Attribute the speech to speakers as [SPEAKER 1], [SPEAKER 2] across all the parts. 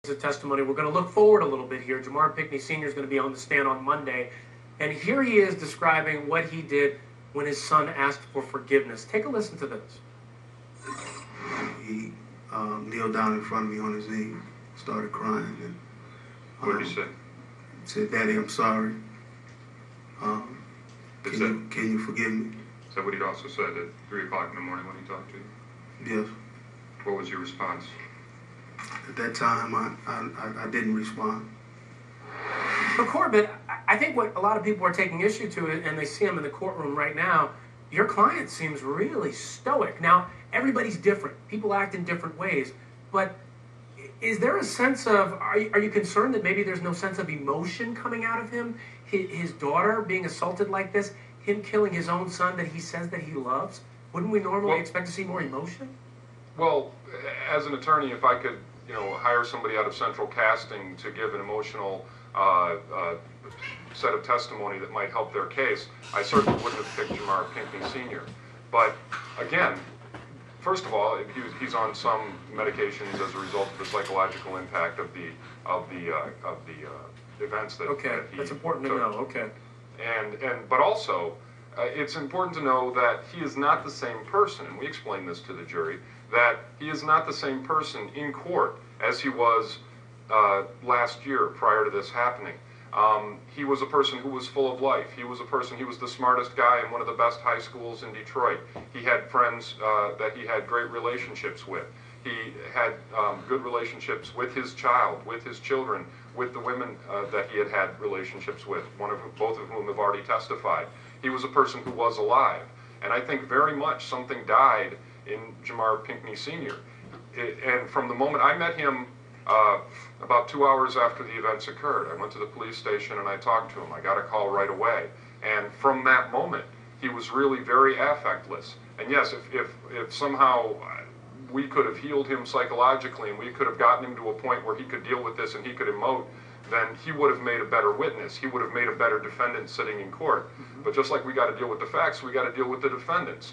[SPEAKER 1] of testimony. We're going to look forward a little bit here. Jamar Pinckney Sr. is going to be on the stand on Monday, and here he is describing what he did when his son asked for forgiveness. Take a listen to this.
[SPEAKER 2] He kneeled down in front of me on his knee, started crying. And,
[SPEAKER 3] what did he say?
[SPEAKER 2] Said, "Daddy, I'm sorry. Can you forgive me?"
[SPEAKER 3] Is that what he also said at 3 o'clock in the morning when he talked to you?
[SPEAKER 2] Yes.
[SPEAKER 3] What was your response?
[SPEAKER 2] At that time, I didn't respond.
[SPEAKER 1] But Corbett, I think what a lot of people are taking issue to, and they see him in the courtroom right now, your client seems really stoic. Now, everybody's different. People act in different ways. But is there a sense of, are you concerned that maybe there's no sense of emotion coming out of him? His daughter being assaulted like this, him killing his own son that he says that he loves? Wouldn't we normally expect to see more emotion?
[SPEAKER 3] Well, as an attorney, if I could, hire somebody out of central casting to give an emotional set of testimony that might help their case, I certainly wouldn't have picked Jamar Pinckney Sr. But again, first of all, he's on some medications as a result of the psychological impact of the events that
[SPEAKER 1] okay,
[SPEAKER 3] that he
[SPEAKER 1] that's important
[SPEAKER 3] took.
[SPEAKER 1] to know. Okay.
[SPEAKER 3] But also, it's important to know that he is not the same person, and we explained this to the jury, that he is not the same person in court as he was last year prior to this happening. He was a person who was full of life. He was the smartest guy in one of the best high schools in Detroit. He had friends that he had great relationships with. He had good relationships with his child, with his children, with the women that he had relationships with, both of whom have already testified. He was a person who was alive. And I think very much something died in Jamar Pinckney Sr. And from the moment I met him, about 2 hours after the events occurred, I went to the police station and I talked to him. I got a call right away. And from that moment, he was really very affectless. And yes, if somehow we could have healed him psychologically and we could have gotten him to a point where he could deal with this and he could emote, then he would have made a better witness. He would have made a better defendant sitting in court. But just like we got to deal with the facts, we got to deal with the defendants.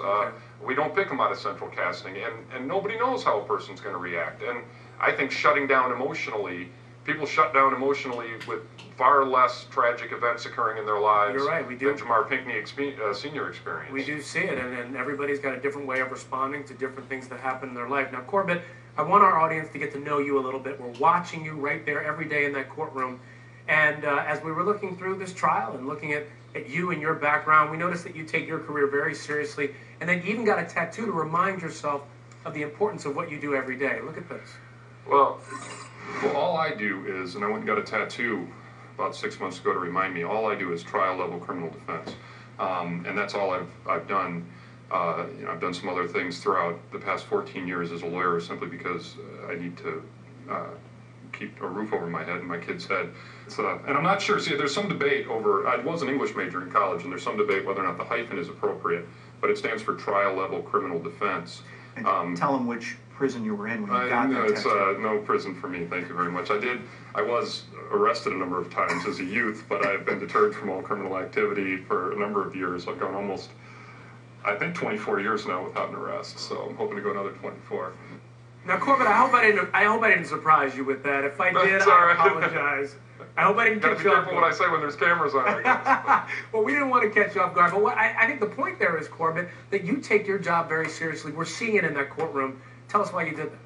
[SPEAKER 3] We don't pick them out of central casting, and nobody knows how a person's going to react. And I think shutting down emotionally, people shut down emotionally with far less tragic events occurring in their lives.
[SPEAKER 1] You're right, we do.
[SPEAKER 3] Than Jamar Pinckney Sr. experienced.
[SPEAKER 1] We do see it, and everybody's got a different way of responding to different things that happen in their life. Now, Corbett, I want our audience to get to know you a little bit. We're watching you right there every day in that courtroom. And as we were looking through this trial and looking at you and your background, we noticed that you take your career very seriously, and then you even got a tattoo to remind yourself of the importance of what you do every day. Look at this.
[SPEAKER 3] Well, all I do is, and I went and got a tattoo about 6 months ago to remind me, all I do is trial-level criminal defense. And that's all I've done. I've done some other things throughout the past 14 years as a lawyer simply because I need to keep a roof over my head and my kid's head. And I'm not sure, see, there's some debate over, I was an English major in college, and there's some debate whether or not the hyphen is appropriate, but it stands for trial-level criminal defense.
[SPEAKER 4] And tell them which prison you were in when you got
[SPEAKER 3] there.
[SPEAKER 4] that
[SPEAKER 3] It's
[SPEAKER 4] tattoo.
[SPEAKER 3] no prison for me, thank you very much. I was arrested a number of times as a youth, but I've been deterred from all criminal activity for a number of years. I've gone almost, I think, 24 years now without an arrest, so I'm hoping to go another 24.
[SPEAKER 1] Now, Corbett, I hope I didn't surprise you with that. If I did, I apologize. I hope I didn't catch you off guard.
[SPEAKER 3] Gotta be careful what I say when there's cameras on, I guess.
[SPEAKER 1] Well, we didn't want to catch you off guard, but I think the point there is, Corbett, that you take your job very seriously. We're seeing it in that courtroom. Tell us why you did that.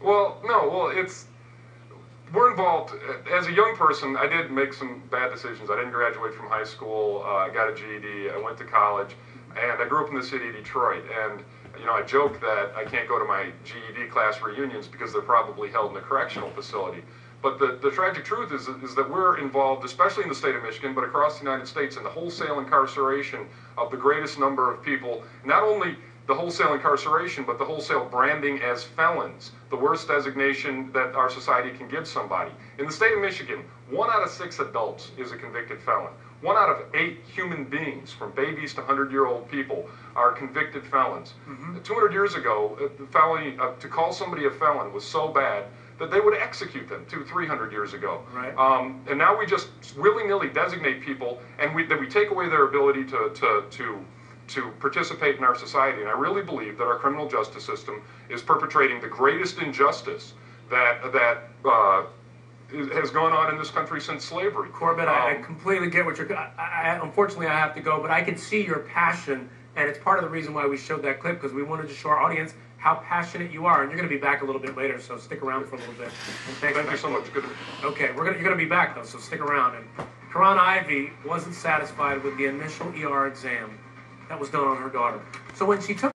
[SPEAKER 3] Well, we're involved. As a young person, I did make some bad decisions. I didn't graduate from high school. I got a GED. I went to college, and I grew up in the city of Detroit. And I joke that I can't go to my GED class reunions because they're probably held in a correctional facility. But the tragic truth is that we're involved, especially in the state of Michigan, but across the United States, in the wholesale incarceration of the greatest number of people, not only the wholesale incarceration, but the wholesale branding as felons, the worst designation that our society can give somebody. In the state of Michigan, 1 out of 6 adults is a convicted felon. 1 out of 8 human beings, from babies to 100-year-old people, are convicted felons. 200 years ago, the felony, to call somebody a felon was so bad that they would execute them 200-300 years ago.
[SPEAKER 1] Right.
[SPEAKER 3] And now we just willy-nilly designate people, and we take away their ability to participate in our society. And I really believe that our criminal justice system is perpetrating the greatest injustice that has gone on in this country since slavery.
[SPEAKER 1] Corbett, I completely get what you're. Unfortunately, I have to go, but I can see your passion, and it's part of the reason why we showed that clip, because we wanted to show our audience how passionate you are. And you're going to be back a little bit later, so stick around for a little bit.
[SPEAKER 3] Thank you so much. Good.
[SPEAKER 1] Okay, you're going to be back though, so stick around. And Karan Ivy wasn't satisfied with the initial ER exam that was done on her daughter, so when she took